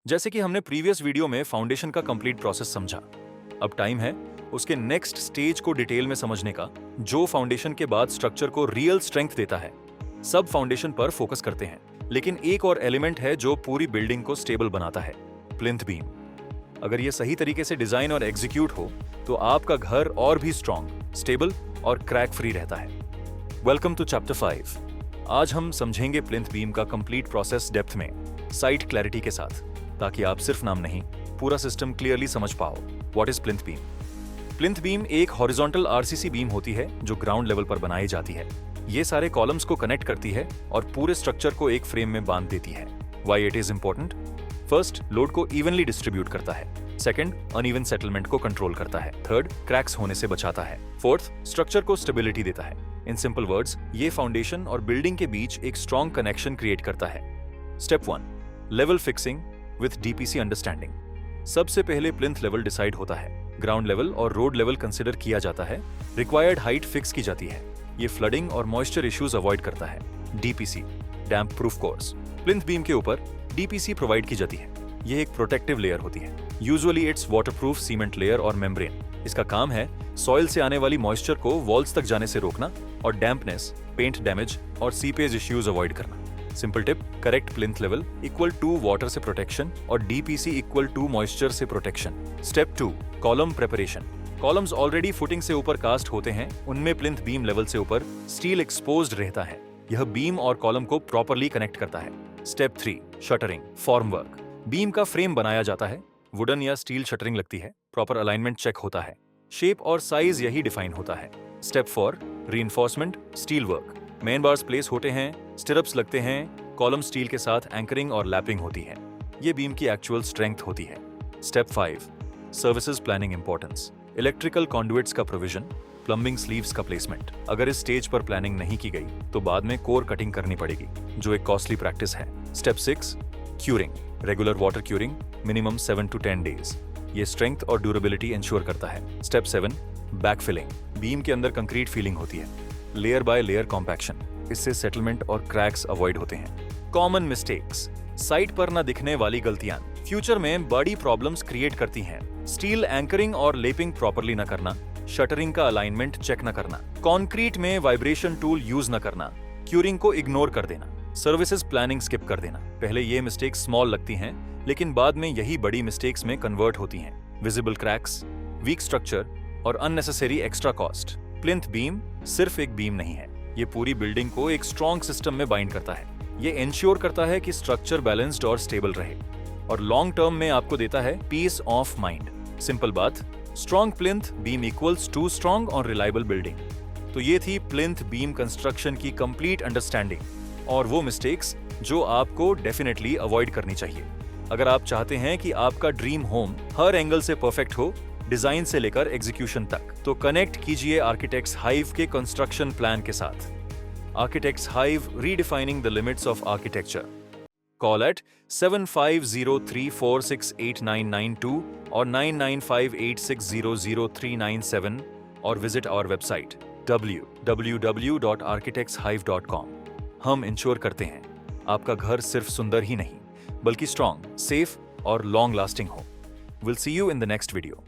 जैसे कि हमने प्रीवियस वीडियो में फाउंडेशन का कंप्लीट प्रोसेस समझा, अब टाइम है उसके नेक्स्ट स्टेज को डिटेल में समझने का, जो फाउंडेशन के बाद स्ट्रक्चर को रियल स्ट्रेंथ देता है। सब फाउंडेशन पर फोकस करते हैं, लेकिन एक और एलिमेंट है जो पूरी बिल्डिंग को स्टेबल बनाता है, प्लिंथ बीम। अगर ये सही तरीके से डिजाइन और एग्जीक्यूट हो तो आपका घर और भी स्ट्रॉन्ग, स्टेबल और क्रैक फ्री रहता है। Welcome to chapter 5। आज हम समझेंगे प्लिंथ बीम का कंप्लीट प्रोसेस डेप्थ में, साइट क्लैरिटी के साथ, ताकि आप सिर्फ नाम नहीं, पूरा सिस्टम क्लियरली समझ पाओ। What is plinth beam? Plinth beam एक हॉरिजॉन्टल आरसीसी बीम होती है जो ग्राउंड लेवल पर बनाई जाती है। ये सारे कॉलम्स को कनेक्ट करती है और पूरे स्ट्रक्चर को एक फ्रेम में बांध देती है। Why it is important? First, load को इवनली डिस्ट्रीब्यूट करता है। सेकंड, अनइवन सेटलमेंट को कंट्रोल करता है। थर्ड, क्रैक्स होने से बचाता है। फोर्थ, स्ट्रक्चर को स्टेबिलिटी देता है। इन सिंपल वर्ड्स, ये फाउंडेशन और बिल्डिंग के बीच एक स्ट्रॉन्ग कनेक्शन क्रिएट करता है। Step 1, level fixing with DPC understanding. सबसे पहले प्लिंथ लेवल डिसाइड होता है, ग्राउंड लेवल और रोड लेवल कंसिडर किया जाता है, रिक्वायर्ड हाइट फिक्स की जाती है। ये फ्लडिंग और मॉइस्चर इश्यूज अवॉइड करता है। डीपीसी, डैम्प प्रूफ कोर्स। प्लिंथ बीम के ऊपर डीपीसी प्रोवाइड की जाती है। ये एक प्रोटेक्टिव लेयर होती है, usually it's waterproof cement layer और मेम्ब्रेन। इसका काम है सॉइल से आने वाली मॉइस्चर को वॉल्स तक जाने से रोकना और डैम्पनेस, पेंट डैमेज और सीपेज इश्यूज अवॉइड करना। Simple tip, correct plinth level equal to water से प्रोटेक्शन और डीपीसी इक्वल टू मॉइस्चर से protection. Step 2, column preparation. Columns already footing से ऊपर कास्ट होते हैं, उनमें प्लिंथ बीम लेवल से ऊपर स्टील एक्सपोज्ड रहता है। यह बीम और कॉलम को प्रॉपर्ली कनेक्ट करता है। Step 3, shuttering, form work. Beam का फ्रेम बनाया जाता है, वुडन या स्टील शटरिंग लगती है, प्रॉपर अलाइनमेंट चेक होता है, शेप और साइज यही डिफाइन होता है। Step 4, reinforcement, steel work. Main bars place होते हैं, स्टिरप्स लगते हैं, कॉलम स्टील के साथ एंकरिंग और लैपिंग होती है। ये बीम की एक्चुअल स्ट्रेंथ होती है। Step 5, services planning importance. Electrical कॉन्डुइट्स का प्रोविजन, प्लम्बिंग स्लीव्स का प्लेसमेंट। अगर इस स्टेज पर प्लानिंग नहीं की गई तो बाद में कोर कटिंग करनी पड़ेगी, जो एक कॉस्टली प्रैक्टिस है। Step 6, curing, regular water curing, minimum 7 to 10 days. ये स्ट्रेंथ और ड्यूरेबिलिटी इंश्योर करता है। Step 7, backfilling. बीम के अंदर कंक्रीट फीलिंग होती है, लेयर बाय लेयर कॉम्पैक्शन। इससे सेटलमेंट और क्रैक्स अवॉइड होते हैं। कॉमन मिस्टेक्स, साइट पर न दिखने वाली गलतियां फ्यूचर में बड़ी प्रॉब्लम्स क्रिएट करती हैं। स्टील एंकरिंग और लेपिंग प्रॉपर्ली न करना, शटरिंग का अलाइनमेंट चेक न करना, कंक्रीट में वाइब्रेशन टूल यूज न करना, क्यूरिंग को इग्नोर कर देना, सर्विसेज प्लानिंग स्किप कर देना। पहले ये मिस्टेक्स स्मॉल लगती हैं, लेकिन बाद में यही बड़ी मिस्टेक्स में कन्वर्ट होती हैं। विजिबल क्रैक्स, वीक स्ट्रक्चर और unnecessary extra cost. Plinth beam सिर्फ एक बीम नहीं है, ये पूरी बिल्डिंग को एक स्ट्रॉन्ग सिस्टम में बाइंड करता है। ये इंश्योर करता है कि स्ट्रक्चर बैलेंस्ड और स्टेबल रहे, और लॉन्ग टर्म में आपको देता है पीस ऑफ माइंड। सिंपल बात, strong plinth beam equals to strong और रिलायबल बिल्डिंग। तो ये थी प्लिंथ बीम कंस्ट्रक्शन की कंप्लीट अंडरस्टैंडिंग और वो मिस्टेक्स जो आपको डेफिनेटली अवॉइड करनी चाहिए। अगर आप चाहते हैं कि आपका ड्रीम होम हर एंगल से परफेक्ट हो, डिजाइन से लेकर एग्जीक्यूशन तक, तो कनेक्ट कीजिए आर्किटेक्ट्स हाइव के कंस्ट्रक्शन प्लान के साथ। Architects hive, redefining the limits of architecture. Call at 7503468992 और 9958600397 और विजिट आवर वेबसाइट www.architectshive.com। हम इंश्योर करते हैं आपका घर सिर्फ सुंदर ही नहीं, बल्कि स्ट्रॉन्ग, सेफ और लॉन्ग लास्टिंग हो। Will see you in the next video.